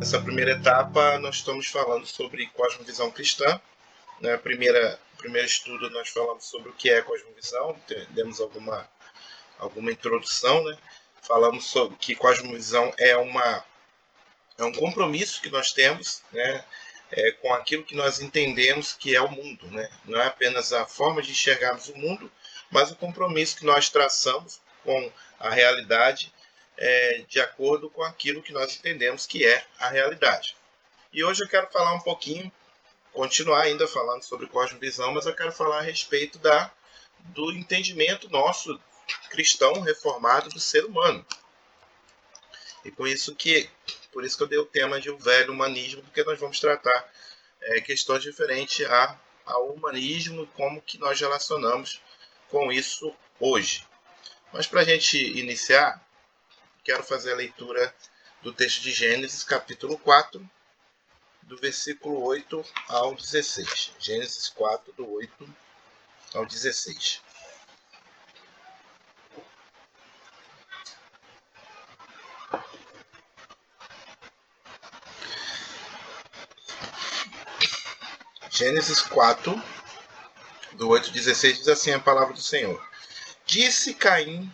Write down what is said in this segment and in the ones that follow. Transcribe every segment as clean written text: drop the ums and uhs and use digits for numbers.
Nessa primeira etapa, nós estamos falando sobre cosmovisão cristã. No primeiro estudo, nós falamos sobre o que é cosmovisão, demos alguma introdução, né? Falamos sobre que cosmovisão é um compromisso que nós temos, né? Com aquilo que nós entendemos que é o mundo, né? Não é apenas a forma de enxergarmos o mundo, mas o compromisso que nós traçamos com a realidade de acordo com aquilo que nós entendemos que é a realidade. E hoje eu quero falar um pouquinho, continuar ainda falando sobre cosmovisão, mas eu quero falar a respeito do entendimento nosso cristão reformado do ser humano. E por isso que eu dei o tema de o velho humanismo, porque nós vamos tratar questões diferentes ao humanismo e como que nós relacionamos com isso hoje. Mas para a gente iniciar, quero fazer a leitura do texto de Gênesis, capítulo 4, do versículo 8 ao 16. Gênesis 4, do 8 ao 16. Gênesis 4, do 8 ao 16, diz assim a palavra do Senhor. Disse Caim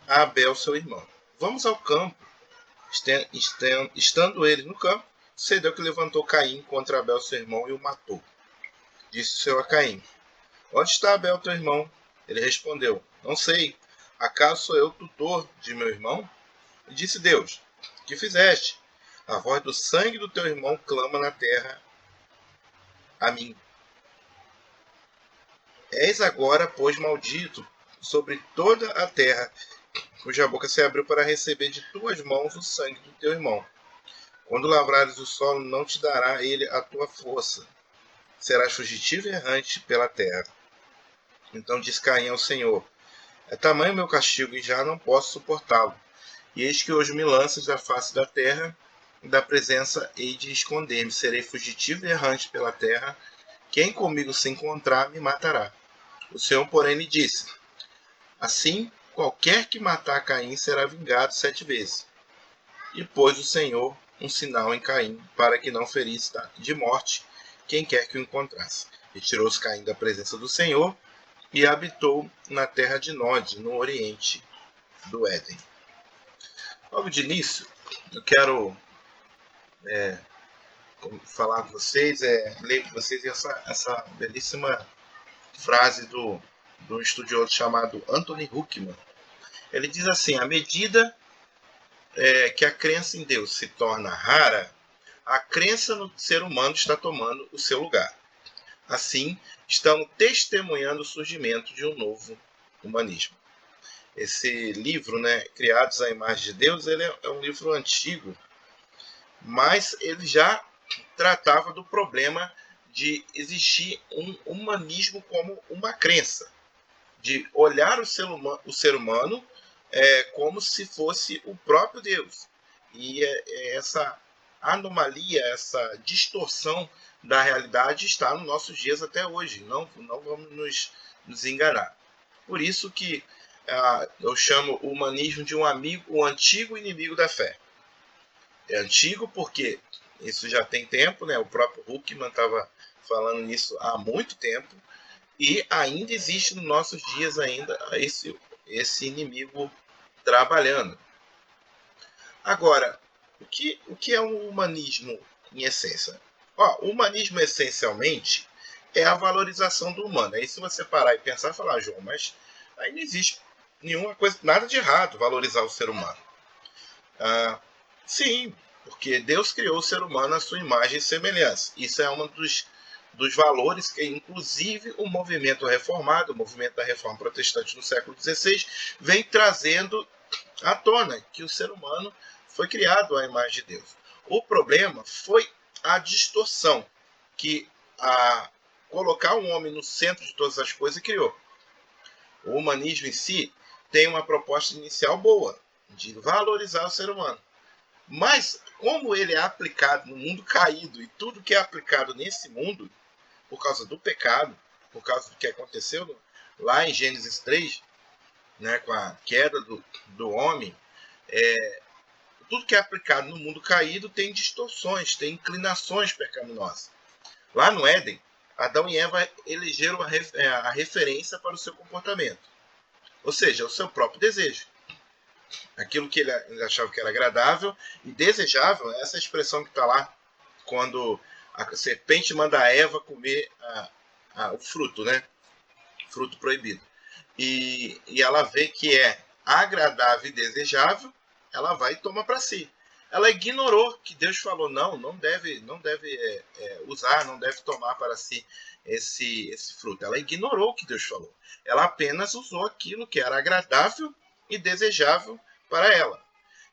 a Abel, seu irmão: vamos ao campo. Estando ele no campo, sucedeu que levantou Caim contra Abel, seu irmão, e o matou. Disse o Senhor a Caim: onde está Abel, teu irmão? Ele respondeu: não sei. Acaso sou eu tutor de meu irmão? E disse Deus: que fizeste? A voz do sangue do teu irmão clama na terra a mim. És agora, pois, maldito sobre toda a terra, cuja boca se abriu para receber de tuas mãos o sangue do teu irmão. Quando lavrares o solo, não te dará ele a tua força. Serás fugitivo e errante pela terra. Então disse Caim ao Senhor: é tamanho meu castigo, e já não posso suportá-lo. E eis que hoje me lanças da face da terra, e da presença hei de esconder-me. Serei fugitivo e errante pela terra. Quem comigo se encontrar, me matará. O Senhor, porém, lhe disse: assim, qualquer que matar Caim será vingado 7 vezes. E pôs o Senhor um sinal em Caim, para que não ferisse de morte quem quer que o encontrasse. Retirou-se Caim da presença do Senhor e habitou na terra de Nod, no oriente do Éden. Logo de início, eu quero falar com vocês, ler com vocês essa belíssima frase do estudioso chamado Anthony Huckman. Ele diz assim: à medida que a crença em Deus se torna rara, a crença no ser humano está tomando o seu lugar. Assim, estamos testemunhando o surgimento de um novo humanismo. Esse livro, né, Criados à Imagem de Deus, ele é um livro antigo, mas ele já tratava do problema de existir um humanismo como uma crença, de olhar o ser humano como se fosse o próprio Deus. E essa anomalia, essa distorção da realidade está nos nossos dias até hoje. Não vamos nos enganar. Por isso que eu chamo o humanismo de um antigo inimigo da fé. É antigo porque isso já tem tempo, né? O próprio Huckman estava falando nisso há muito tempo, e ainda existe nos nossos dias ainda esse inimigo trabalhando. Agora, o que é um humanismo em essência? O humanismo essencialmente é a valorização do humano. Aí se você parar e pensar e falar, João, mas aí não existe nada de errado valorizar o ser humano. Sim, porque Deus criou o ser humano à sua imagem e semelhança. Isso é um dos valores que, inclusive, o movimento reformado, o movimento da reforma protestante no século XVI, vem trazendo à tona, que o ser humano foi criado à imagem de Deus. O problema foi a distorção que colocar o homem no centro de todas as coisas criou. O humanismo em si tem uma proposta inicial boa, de valorizar o ser humano. Mas, como ele é aplicado no mundo caído, e tudo que é aplicado nesse mundo, por causa do pecado, por causa do que aconteceu lá em Gênesis 3, né, com a queda do homem, tudo que é aplicado no mundo caído tem distorções, tem inclinações pecaminosas. Lá no Éden, Adão e Eva elegeram a referência para o seu comportamento, ou seja, o seu próprio desejo. Aquilo que ele achava que era agradável e desejável, essa expressão que está lá, quando a serpente manda a Eva comer o fruto, né? Fruto proibido. E ela vê que é agradável e desejável, ela vai e toma para si. Ela ignorou que Deus falou, não deve usar, não deve tomar para si esse fruto. Ela ignorou o que Deus falou. Ela apenas usou aquilo que era agradável e desejável para ela.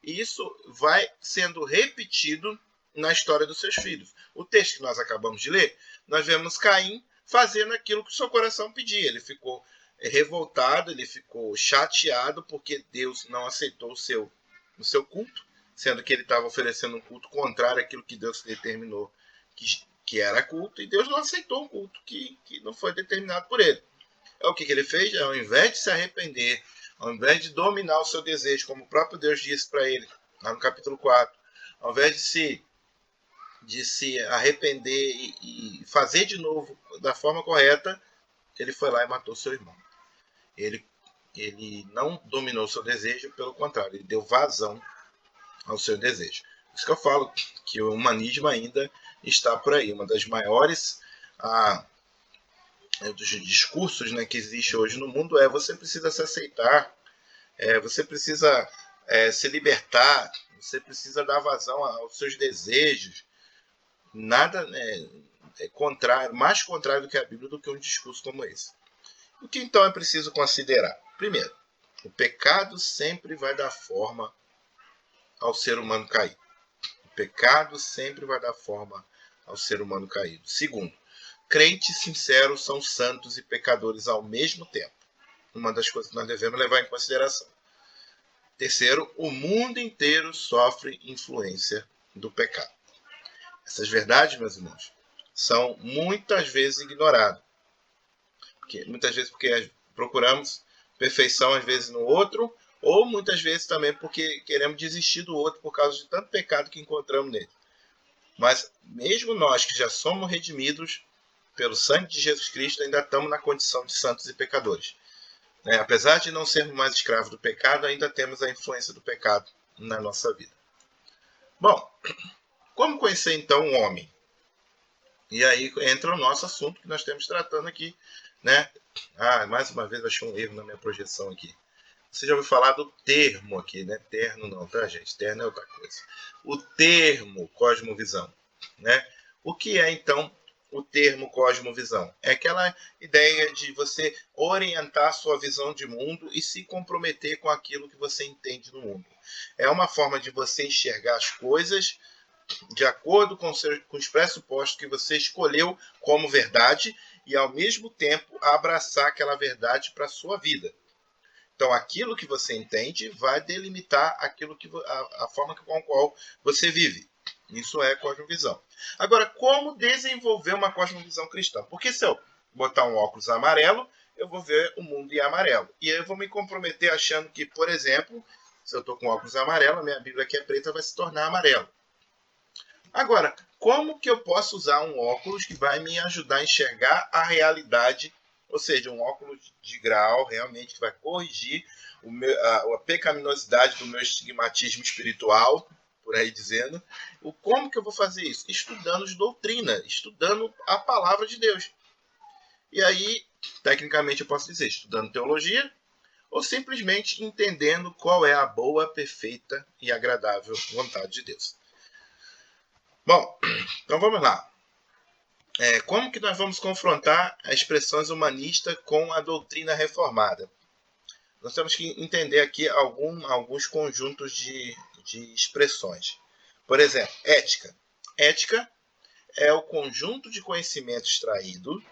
E isso vai sendo repetido na história dos seus filhos. O texto que nós acabamos de ler, nós vemos Caim fazendo aquilo que o seu coração pedia. Ele ficou revoltado, ele ficou chateado porque Deus não aceitou o seu culto, sendo que ele estava oferecendo um culto contrário àquilo que Deus determinou que era culto, e Deus não aceitou um culto que não foi determinado por ele. O que ele fez? Ao invés de se arrepender, ao invés de dominar o seu desejo, como o próprio Deus disse para ele, lá no capítulo 4, ao invés de se arrepender e fazer de novo da forma correta, ele foi lá e matou seu irmão. Ele não dominou o seu desejo, pelo contrário, ele deu vazão ao seu desejo. Por isso que eu falo que o humanismo ainda está por aí. Uma das maiores dos discursos, né, que existe hoje no mundo é: você precisa se aceitar, você precisa se libertar, você precisa dar vazão aos seus desejos. Nada contrário, mais contrário do que a Bíblia, do que um discurso como esse. O que então é preciso considerar? Primeiro, o pecado sempre vai dar forma ao ser humano caído. O pecado sempre vai dar forma ao ser humano caído. Segundo, crentes sinceros são santos e pecadores ao mesmo tempo. Uma das coisas que nós devemos levar em consideração. Terceiro, o mundo inteiro sofre influência do pecado. Essas verdades, meus irmãos, são muitas vezes ignoradas. Muitas vezes porque procuramos perfeição, às vezes no outro, ou muitas vezes também porque queremos desistir do outro por causa de tanto pecado que encontramos nele. Mas mesmo nós que já somos redimidos pelo sangue de Jesus Cristo, ainda estamos na condição de santos e pecadores. Apesar de não sermos mais escravos do pecado, ainda temos a influência do pecado na nossa vida. Bom, como conhecer então um homem? E aí entra o nosso assunto que nós estamos tratando aqui, né? Mais uma vez achei um erro na minha projeção aqui. Você já ouviu falar do termo aqui, né? Terno não, tá, gente? Terno é outra coisa. O termo cosmovisão, né? O que é, então, o termo cosmovisão? É aquela ideia de você orientar a sua visão de mundo e se comprometer com aquilo que você entende no mundo. É uma forma de você enxergar as coisas de acordo com os pressupostos que você escolheu como verdade e, ao mesmo tempo, abraçar aquela verdade para a sua vida. Então, aquilo que você entende vai delimitar aquilo a forma com a qual você vive. Isso é cosmovisão. Agora, como desenvolver uma cosmovisão cristã? Porque se eu botar um óculos amarelo, eu vou ver o mundo em amarelo. E aí eu vou me comprometer achando que, por exemplo, se eu estou com óculos amarelo, a minha Bíblia que é preta vai se tornar amarelo. Agora, como que eu posso usar um óculos que vai me ajudar a enxergar a realidade, ou seja, um óculos de grau realmente que vai corrigir a pecaminosidade do meu estigmatismo espiritual, por aí dizendo. Como que eu vou fazer isso? Estudando doutrina, estudando a palavra de Deus. E aí, tecnicamente eu posso dizer, estudando teologia, ou simplesmente entendendo qual é a boa, perfeita e agradável vontade de Deus. Bom, então vamos lá. Como que nós vamos confrontar as expressões humanistas com a doutrina reformada? Nós temos que entender aqui alguns conjuntos de expressões. Por exemplo, ética. Ética é o conjunto de conhecimento extraído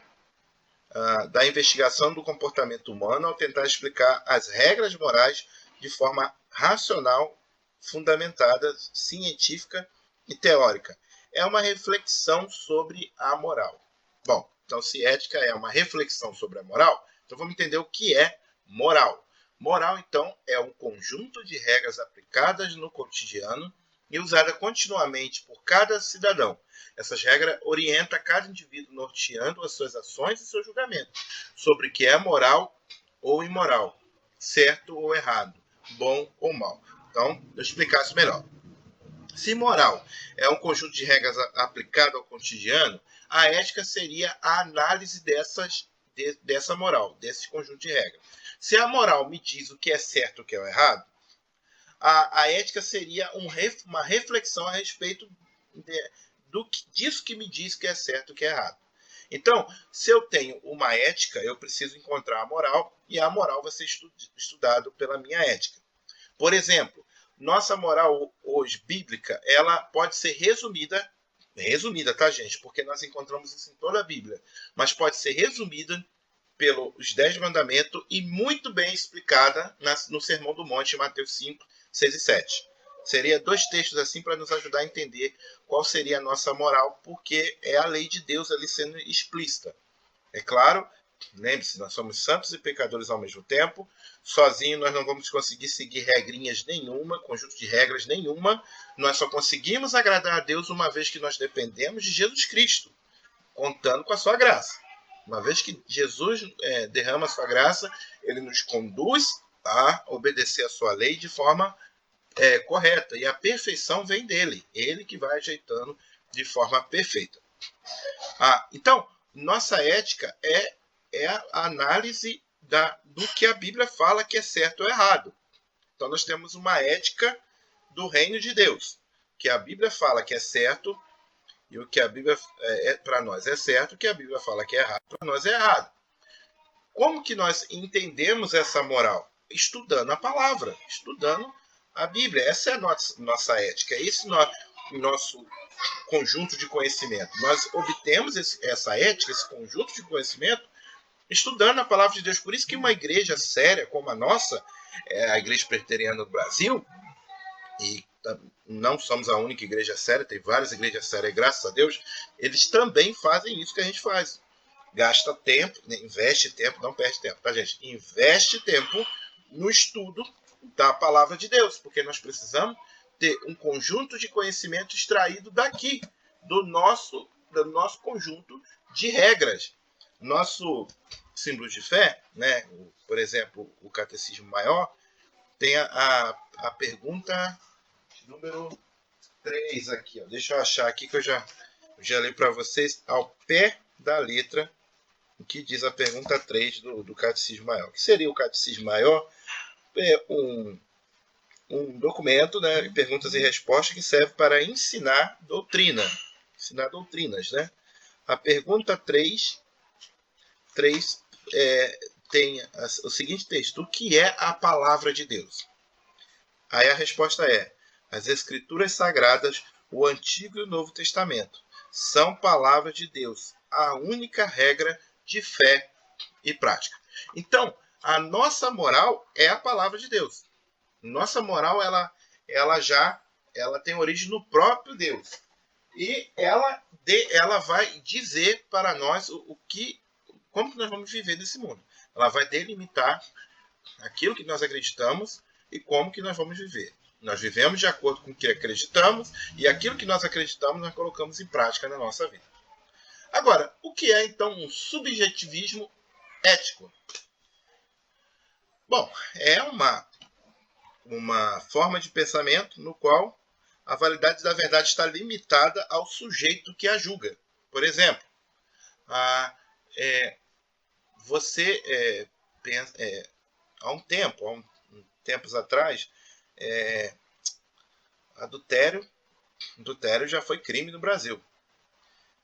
da investigação do comportamento humano ao tentar explicar as regras morais de forma racional, fundamentada, científica e teórica. É uma reflexão sobre a moral. Bom, então se ética é uma reflexão sobre a moral, então vamos entender o que é moral. Moral, então, é um conjunto de regras aplicadas no cotidiano e usada continuamente por cada cidadão. Essas regras orientam cada indivíduo norteando as suas ações e seu julgamento sobre o que é moral ou imoral, certo ou errado, bom ou mal. Então, eu explicasse melhor. Se moral é um conjunto de regras aplicado ao cotidiano, a ética seria a análise dessa moral, desse conjunto de regras. Se a moral me diz o que é certo e o que é errado, a ética seria uma reflexão a respeito disso que me diz que é certo e o que é errado. Então, se eu tenho uma ética, eu preciso encontrar a moral, e a moral vai ser estudada pela minha ética. Por exemplo, nossa moral hoje bíblica, ela pode ser resumida, tá, gente? Porque nós encontramos isso em toda a Bíblia, mas pode ser resumida pelos 10 mandamentos e muito bem explicada no Sermão do Monte, Mateus 5, 6 e 7. Seria 2 textos assim para nos ajudar a entender qual seria a nossa moral, porque é a lei de Deus ali sendo explícita. É claro, lembre-se, nós somos santos e pecadores ao mesmo tempo. Sozinho nós não vamos conseguir seguir regrinhas nenhuma, conjunto de regras nenhuma. Nós só conseguimos agradar a Deus uma vez que nós dependemos de Jesus Cristo, contando com a sua graça. Uma vez que Jesus derrama a sua graça, ele nos conduz a obedecer a sua lei de forma correta. E a perfeição vem dele. Ele que vai ajeitando de forma perfeita. Então, nossa ética é a análise do que a Bíblia fala que é certo ou errado. Então, nós temos uma ética do reino de Deus, que a Bíblia fala que é certo, e o que a Bíblia para nós é certo, o que a Bíblia fala que é errado, para nós é errado. Como que nós entendemos essa moral? Estudando a palavra, estudando a Bíblia. Essa é a nossa ética, é esse nosso conjunto de conhecimento. Nós obtemos essa ética, esse conjunto de conhecimento, estudando a palavra de Deus. Por isso que uma igreja séria como a nossa, a Igreja Presbiteriana do Brasil, e não somos a única igreja séria, tem várias igrejas sérias, graças a Deus, eles também fazem isso que a gente faz. Gasta tempo, investe tempo, não perde tempo, tá, gente? Investe tempo no estudo da palavra de Deus, porque nós precisamos ter um conjunto de conhecimento extraído daqui, do nosso conjunto de regras. Nosso símbolo de fé, né? Por exemplo, o Catecismo Maior, tem a pergunta número 3 aqui. Ó. Deixa eu achar aqui que eu já li para vocês ao pé da letra o que diz a pergunta 3 do Catecismo Maior. O que seria o Catecismo Maior? É um documento, né, perguntas e respostas que serve para ensinar doutrinas, né? A pergunta 3 tem o seguinte texto: o que é a palavra de Deus? Aí a resposta é: as Escrituras Sagradas, o Antigo e o Novo Testamento, são palavras de Deus, a única regra de fé e prática. Então, a nossa moral é a palavra de Deus. Nossa moral, ela tem origem no próprio Deus. E ela vai dizer para nós como que nós vamos viver nesse mundo. Ela vai delimitar aquilo que nós acreditamos e como que nós vamos viver. Nós vivemos de acordo com o que acreditamos e aquilo que nós acreditamos nós colocamos em prática na nossa vida. Agora, o que é então um subjetivismo ético? Bom, é uma forma de pensamento no qual a validade da verdade está limitada ao sujeito que a julga. Por exemplo, você pensa, há tempos atrás, adultério já foi crime no Brasil.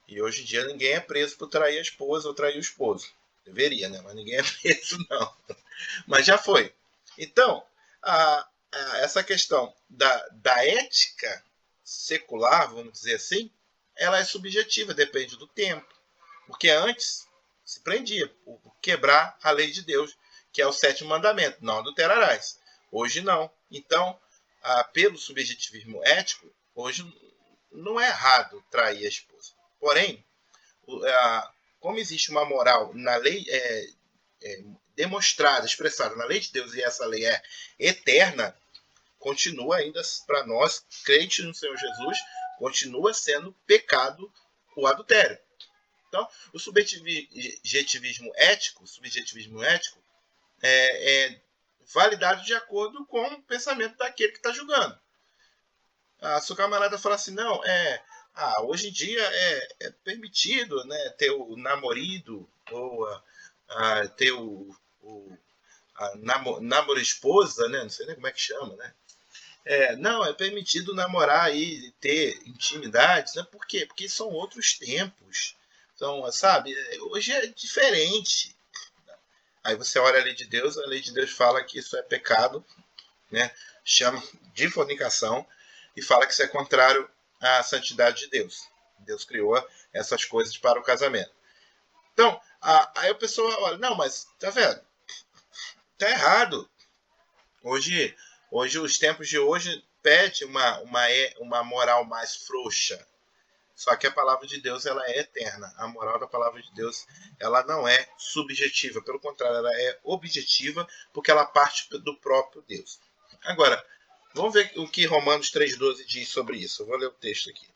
E hoje em dia ninguém é preso por trair a esposa ou trair o esposo. Deveria, né? Mas ninguém é preso, não. Mas já foi. Então, essa questão da ética secular, vamos dizer assim, ela é subjetiva, depende do tempo. Porque antes se prendia por quebrar a lei de Deus, que é o 7º mandamento: não adulterarás. Hoje não. Então, pelo subjetivismo ético, hoje não é errado trair a esposa. Porém, como existe uma moral na lei demonstrada, expressada na lei de Deus, e essa lei é eterna, continua ainda para nós, crentes no Senhor Jesus, continua sendo pecado o adultério. Então, o subjetivismo ético é validado de acordo com o pensamento daquele que está julgando. Se o camarada fala assim, não, hoje em dia é permitido, né, ter o namorido ou ter namoro esposa, né, não sei nem como é que chama, né? Não, é permitido namorar e ter intimidades, né? Por quê? Porque são outros tempos. Então, sabe, hoje é diferente. Aí você olha a lei de Deus fala que isso é pecado, né? Chama de fornicação e fala que isso é contrário à santidade de Deus. Deus criou essas coisas para o casamento. Então, aí a pessoa olha, não, mas tá vendo? Tá errado. Hoje os tempos de hoje pede uma moral mais frouxa. Só que a palavra de Deus ela é eterna. A moral da palavra de Deus ela não é subjetiva. Pelo contrário, ela é objetiva porque ela parte do próprio Deus. Agora, vamos ver o que Romanos 3,12 diz sobre isso. Eu vou ler o texto aqui.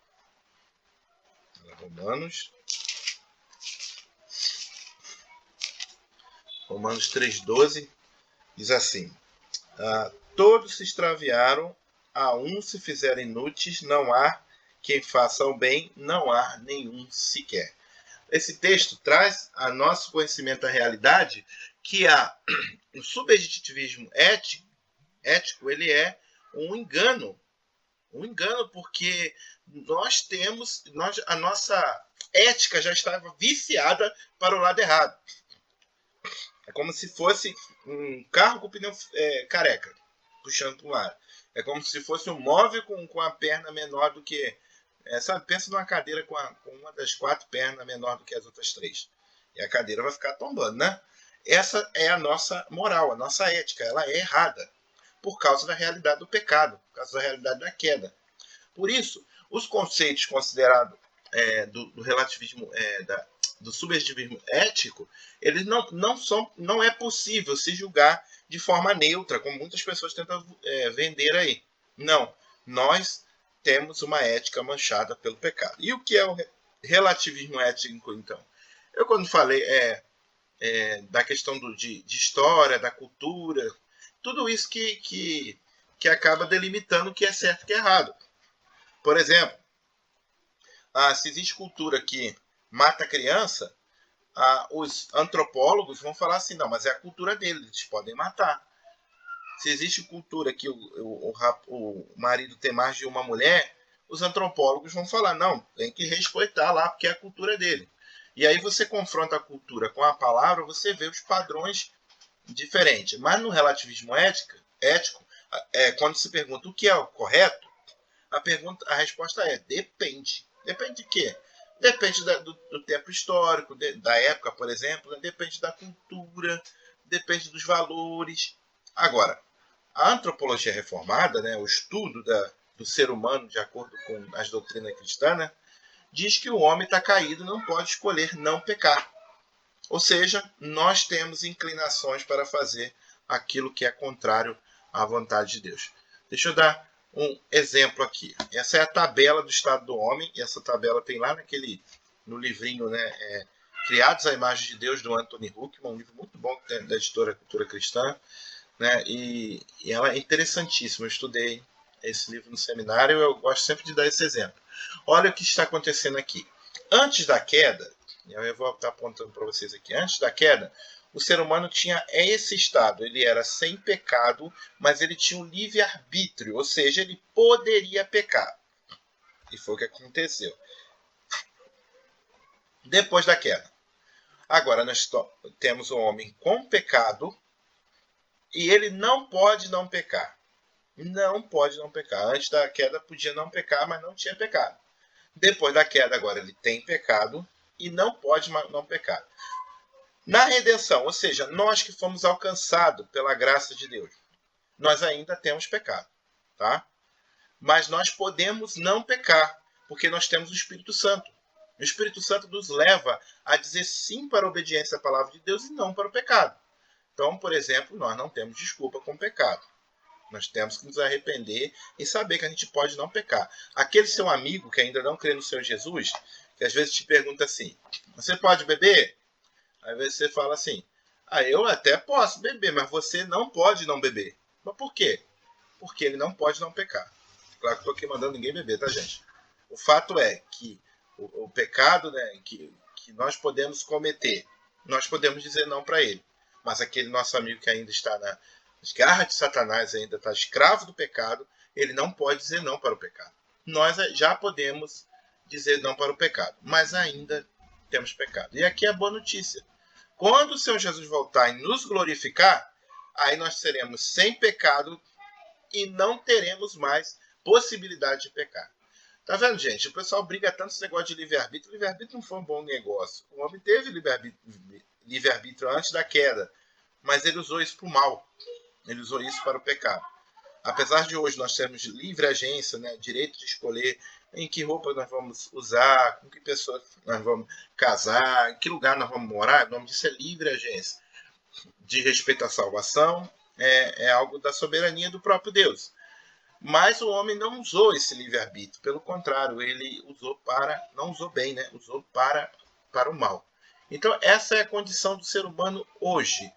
Romanos 3,12 diz assim: todos se extraviaram, a um se fizeram inúteis, não há quem faça o bem, não há nenhum sequer. Esse texto traz a nosso conhecimento da realidade que o subjetivismo ético ele é um engano porque a nossa ética já estava viciada para o lado errado. É como se fosse um carro com pneu careca, puxando para um lado. É como se fosse um móvel com a perna menor do que... sabe, pensa numa cadeira com uma das 4 pernas menor do que as outras 3. E a cadeira vai ficar tombando, né? Essa é a nossa moral, a nossa ética. Ela é errada por causa da realidade do pecado, por causa da realidade da queda. Por isso, os conceitos considerados do relativismo, do subjetivismo ético, eles não é possível se julgar de forma neutra, como muitas pessoas tentam vender aí. Não, nós temos uma ética manchada pelo pecado. E o que é o relativismo ético, então? Eu, quando falei da questão de história, da cultura, tudo isso que acaba delimitando o que é certo e o que é errado. Por exemplo, se existe cultura que mata a criança, os antropólogos vão falar assim, não, mas é a cultura deles, eles podem matar. Se existe cultura que o marido tem mais de uma mulher, os antropólogos vão falar, não, tem que respeitar lá, porque é a cultura dele. E aí você confronta a cultura com a palavra, você vê os padrões diferentes. Mas no relativismo ético, quando se pergunta o que é o correto, a resposta é depende. Depende de quê? Depende do tempo histórico, da época, por exemplo, né? Depende da cultura, depende dos valores. Agora, a antropologia reformada, né, o estudo do ser humano de acordo com as doutrinas cristãs, diz que o homem está caído e não pode escolher não pecar. Ou seja, nós temos inclinações para fazer aquilo que é contrário à vontade de Deus. Deixa eu dar um exemplo aqui. Essa é a tabela do estado do homem. E essa tabela tem lá no livrinho, né, Criados à Imagem de Deus, do Anthony Huckman, um livro muito bom da editora Cultura Cristã. Né, e ela é interessantíssima. Eu estudei esse livro no seminário e eu gosto sempre de dar esse exemplo. Olha o que está acontecendo aqui. Antes da queda, eu vou estar apontando para vocês aqui, antes da queda, o ser humano tinha esse estado, ele era sem pecado, mas ele tinha um livre-arbítrio, ou seja, ele poderia pecar. E foi o que aconteceu. Depois da queda. Agora nós temos um homem com pecado e ele não pode não pecar. Não pode não pecar. Antes da queda podia não pecar, mas não tinha pecado. Depois da queda agora ele tem pecado e não pode não pecar. Na redenção, ou seja, nós que fomos alcançados pela graça de Deus, nós ainda temos pecado, tá? Mas nós podemos não pecar, porque nós temos o Espírito Santo. O Espírito Santo nos leva a dizer sim para a obediência à palavra de Deus e não para o pecado. Então, por exemplo, nós não temos desculpa com o pecado. Nós temos que nos arrepender e saber que a gente pode não pecar. Aquele seu amigo que ainda não crê no Senhor Jesus, que às vezes te pergunta assim, você pode beber? Às vezes você fala assim, eu até posso beber, mas você não pode não beber. Mas por quê? Porque ele não pode não pecar. Claro que estou aqui mandando ninguém beber, tá, gente? O fato é que o pecado, né, que nós podemos cometer, nós podemos dizer não para ele. Mas aquele nosso amigo que ainda está nas garras de Satanás, ainda está escravo do pecado, ele não pode dizer não para o pecado. Nós já podemos dizer não para o pecado, mas ainda temos pecado. E aqui é a boa notícia. Quando o Senhor Jesus voltar e nos glorificar, aí nós seremos sem pecado e não teremos mais possibilidade de pecar. Tá vendo, gente? O pessoal briga tanto esse negócio de livre-arbítrio. Livre-arbítrio não foi um bom negócio. O homem teve livre-arbítrio antes da queda, mas ele usou isso para o mal. Ele usou isso para o pecado. Apesar de hoje nós termos livre agência, né, direito de escolher em que roupa nós vamos usar, com que pessoa nós vamos casar, em que lugar nós vamos morar, o nome disso é livre agência. De respeito à salvação, é algo da soberania do próprio Deus. Mas o homem não usou esse livre-arbítrio. Pelo contrário, ele usou não usou bem, né? Usou para o mal. Então, essa é a condição do ser humano hoje.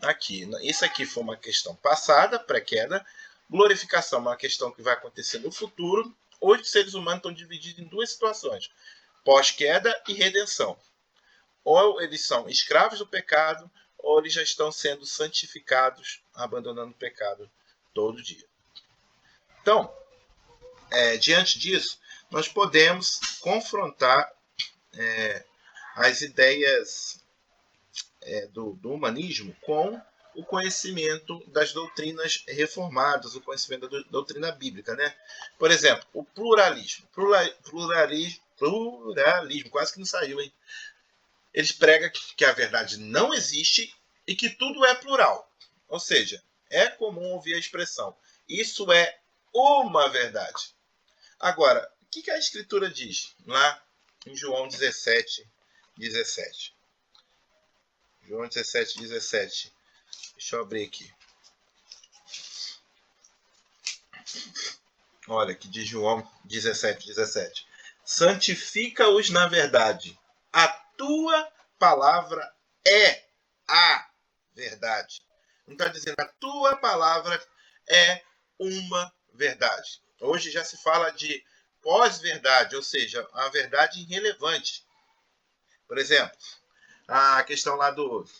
Aqui. Isso aqui foi uma questão passada, pré-queda. Glorificação é uma questão que vai acontecer no futuro. Hoje, os seres humanos estão divididos em duas situações. Pós-queda e redenção. Ou eles são escravos do pecado, ou eles já estão sendo santificados, abandonando o pecado todo dia. Então, diante disso, nós podemos confrontar as ideias do humanismo com o conhecimento das doutrinas reformadas, o conhecimento da doutrina bíblica, né? Por exemplo, o pluralismo. Pluralismo, quase que não saiu, hein? Eles pregam que a verdade não existe e que tudo é plural. Ou seja, é comum ouvir a expressão, isso é uma verdade. Agora, o que a Escritura diz lá em João 17, 17? João 17, 17. Deixa eu abrir aqui. Olha, que diz João 17, 17. Santifica-os na verdade. A tua palavra é a verdade. Não está dizendo a tua palavra é uma verdade. Hoje já se fala de pós-verdade, ou seja, a verdade irrelevante. Por exemplo, a questão lá dos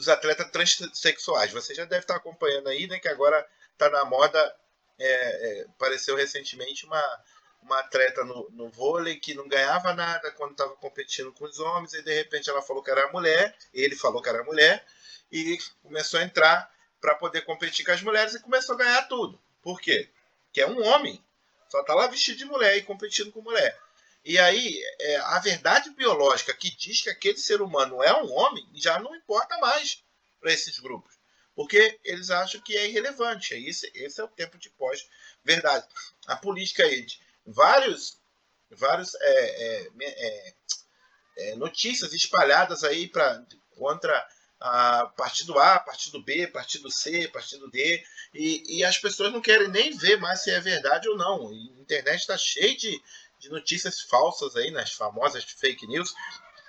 atletas transexuais. Você já deve estar acompanhando aí, né, que agora está na moda. Apareceu recentemente uma atleta no vôlei que não ganhava nada quando estava competindo com os homens, e de repente ela falou que era mulher, ele falou que era mulher, e começou a entrar para poder competir com as mulheres e começou a ganhar tudo. Por quê? Porque é um homem, só está lá vestido de mulher e competindo com mulher. E aí, a verdade biológica que diz que aquele ser humano é um homem já não importa mais para esses grupos. Porque eles acham que é irrelevante. Esse é o tempo de pós-verdade. A política aí de várias notícias espalhadas aí contra partido A, partido B, partido C, partido D, e as pessoas não querem nem ver mais se é verdade ou não. E a internet está cheia de notícias falsas aí, nas famosas fake news.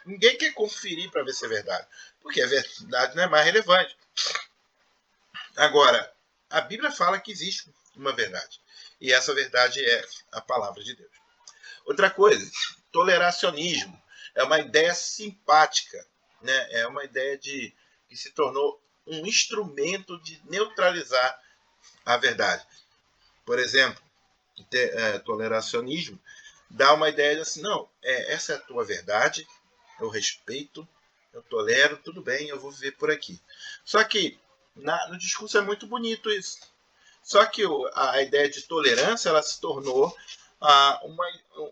Ninguém quer conferir para ver se é verdade, porque a verdade não é mais relevante. Agora, a Bíblia fala que existe uma verdade, e essa verdade é a palavra de Deus. Outra coisa, toleracionismo é uma ideia simpática, né? É uma ideia que se tornou um instrumento de neutralizar a verdade. Por exemplo, toleracionismo dá uma ideia de assim, não, essa é a tua verdade, eu respeito, eu tolero, tudo bem, eu vou viver por aqui. Só que no discurso é muito bonito isso. Só que a ideia de tolerância ela se tornou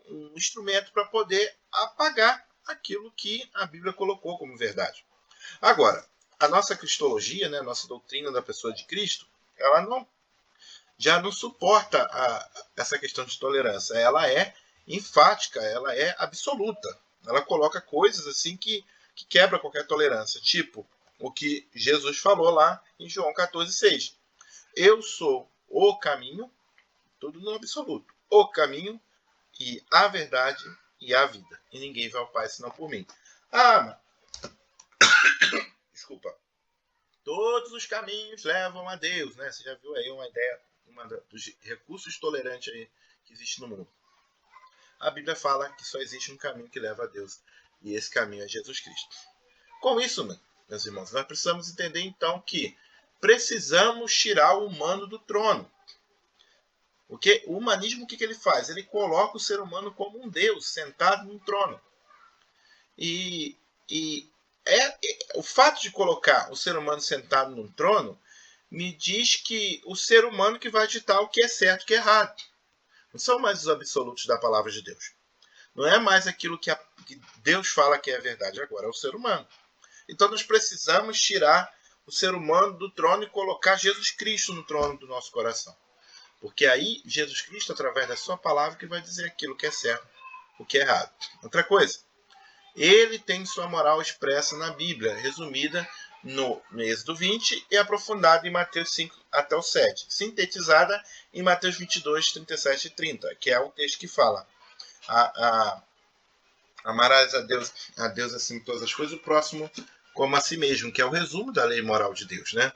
um instrumento para poder apagar aquilo que a Bíblia colocou como verdade. Agora, a nossa cristologia, né, a nossa doutrina da pessoa de Cristo, ela já não suporta essa questão de tolerância. Ela é enfática, ela é absoluta. Ela coloca coisas assim que quebra qualquer tolerância. Tipo, o que Jesus falou lá em João 14,6. Eu sou o caminho, tudo no absoluto, o caminho e a verdade e a vida. E ninguém vai ao Pai senão por mim. Desculpa. Todos os caminhos levam a Deus, né? Você já viu aí uma ideia, dos recursos tolerantes aí que existe no mundo. A Bíblia fala que só existe um caminho que leva a Deus. E esse caminho é Jesus Cristo. Com isso, meus irmãos, nós precisamos entender então que precisamos tirar o humano do trono. Porque o humanismo, o que ele faz? Ele coloca o ser humano como um Deus sentado no trono. E o fato de colocar o ser humano sentado num trono me diz que o ser humano que vai ditar o que é certo e o que é errado. Não são mais os absolutos da palavra de Deus. Não é mais aquilo que Deus fala que é verdade, agora é o ser humano. Então nós precisamos tirar o ser humano do trono e colocar Jesus Cristo no trono do nosso coração. Porque aí Jesus Cristo, através da sua palavra, que vai dizer aquilo que é certo, o que é errado. Outra coisa, ele tem sua moral expressa na Bíblia, resumida no Êxodo 20 e aprofundada em Mateus 5 até o 7, sintetizada em Mateus 22, 37 e 30, que é o texto que fala: amarás a Deus acima de todas as coisas, o próximo como a si mesmo, que é o resumo da lei moral de Deus, né?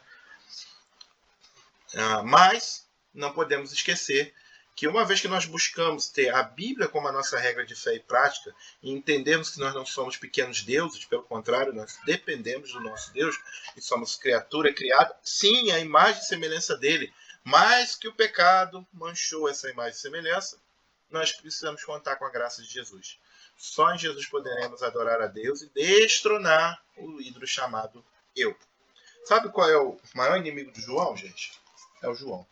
Mas não podemos esquecer que uma vez que nós buscamos ter a Bíblia como a nossa regra de fé e prática, e entendemos que nós não somos pequenos deuses, pelo contrário, nós dependemos do nosso Deus, e somos criatura criada, sim, a imagem e semelhança dele, mas que o pecado manchou essa imagem e semelhança, nós precisamos contar com a graça de Jesus. Só em Jesus poderemos adorar a Deus e destronar o ídolo chamado eu. Sabe qual é o maior inimigo do João, gente? É o João.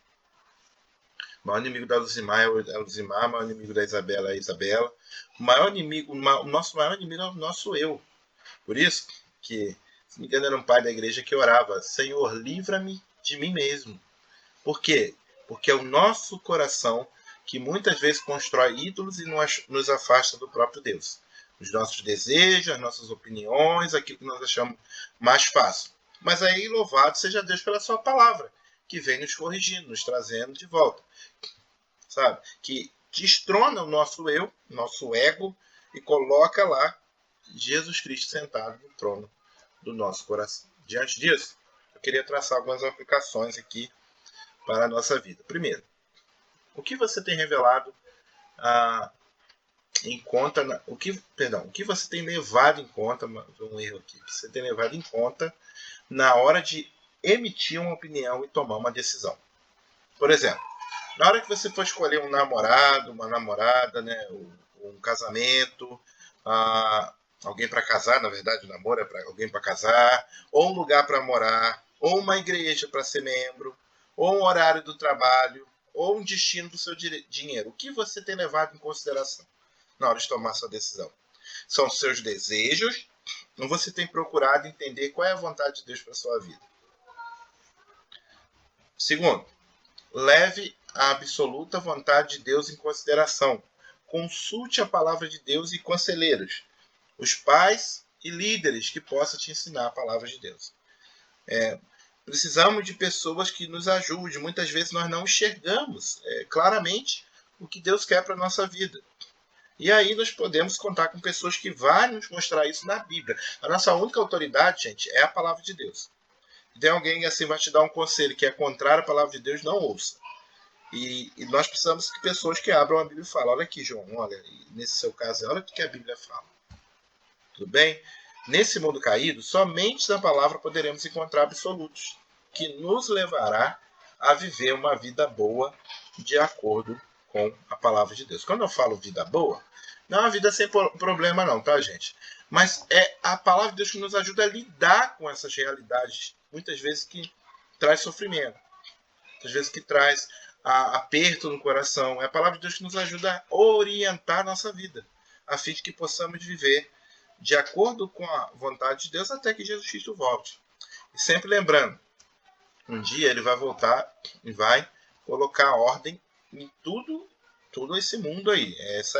O maior inimigo da Luzimar é o Luzimar, o maior inimigo da Isabela é a Isabela. O nosso maior inimigo é o nosso eu. Por isso que, se não me engano, era um pai da igreja que orava: Senhor, livra-me de mim mesmo. Por quê? Porque é o nosso coração que muitas vezes constrói ídolos e nos afasta do próprio Deus. Os nossos desejos, as nossas opiniões, aquilo que nós achamos mais fácil. Mas aí, louvado seja Deus pela sua palavra, que vem nos corrigindo, nos trazendo de volta. Sabe? Que destrona o nosso eu, nosso ego, e coloca lá Jesus Cristo sentado no trono do nosso coração. Diante disso, eu queria traçar algumas aplicações aqui para a nossa vida. Primeiro, o que você tem revelado em conta, o que você tem levado em conta, um erro aqui, que você tem levado em conta na hora de emitir uma opinião e tomar uma decisão. Por exemplo, na hora que você for escolher um namorado, uma namorada, né, um casamento, alguém para casar, na verdade, o namoro é para alguém para casar, ou um lugar para morar, ou uma igreja para ser membro, ou um horário do trabalho, ou um destino do seu dinheiro. O que você tem levado em consideração na hora de tomar sua decisão? São os seus desejos, ou você tem procurado entender qual é a vontade de Deus para a sua vida? Segundo, leve a absoluta vontade de Deus em consideração. Consulte a palavra de Deus e conselheiros, os pais e líderes que possam te ensinar a palavra de Deus. Precisamos de pessoas que nos ajudem. Muitas vezes nós não enxergamos claramente o que Deus quer para a nossa vida. E aí nós podemos contar com pessoas que vão nos mostrar isso na Bíblia. A nossa única autoridade, gente, é a palavra de Deus. Se tem alguém assim vai te dar um conselho que é contrário à palavra de Deus, não ouça. E nós precisamos de pessoas que abram a Bíblia e falem: olha aqui, João, olha, nesse seu caso, olha o que a Bíblia fala. Tudo bem? Nesse mundo caído, somente na palavra poderemos encontrar absolutos, que nos levará a viver uma vida boa de acordo com a palavra de Deus. Quando eu falo vida boa, não é uma vida sem problema não, tá, gente? Mas é a palavra de Deus que nos ajuda a lidar com essas realidades, muitas vezes que traz sofrimento, muitas vezes que traz aperto no coração. É a palavra de Deus que nos ajuda a orientar a nossa vida, a fim de que possamos viver de acordo com a vontade de Deus até que Jesus Cristo volte. E sempre lembrando, um dia ele vai voltar e vai colocar ordem em todo esse mundo aí. Essa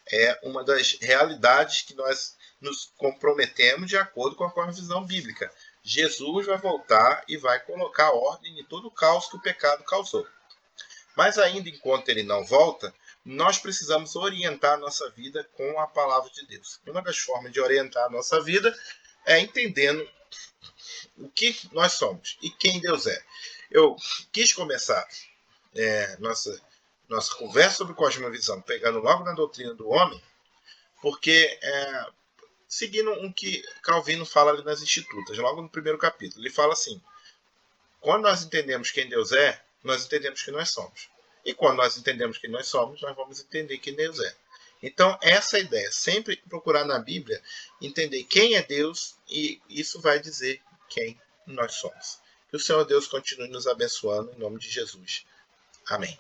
é uma das realidades que nós nos comprometemos de acordo com a visão bíblica. Jesus vai voltar e vai colocar ordem em todo o caos que o pecado causou. Mas ainda enquanto ele não volta, nós precisamos orientar a nossa vida com a palavra de Deus. Uma das formas de orientar a nossa vida é entendendo o que nós somos e quem Deus é. Eu quis começar nossa conversa sobre cosmovisão pegando logo na doutrina do homem, porque seguindo o que Calvino fala ali nas Institutas, logo no primeiro capítulo. Ele fala assim: quando nós entendemos quem Deus é, nós entendemos quem nós somos. E quando nós entendemos quem nós somos, nós vamos entender quem Deus é. Então, essa é a ideia. Sempre procurar na Bíblia entender quem é Deus, e isso vai dizer quem nós somos. Que o Senhor Deus continue nos abençoando em nome de Jesus. Amém.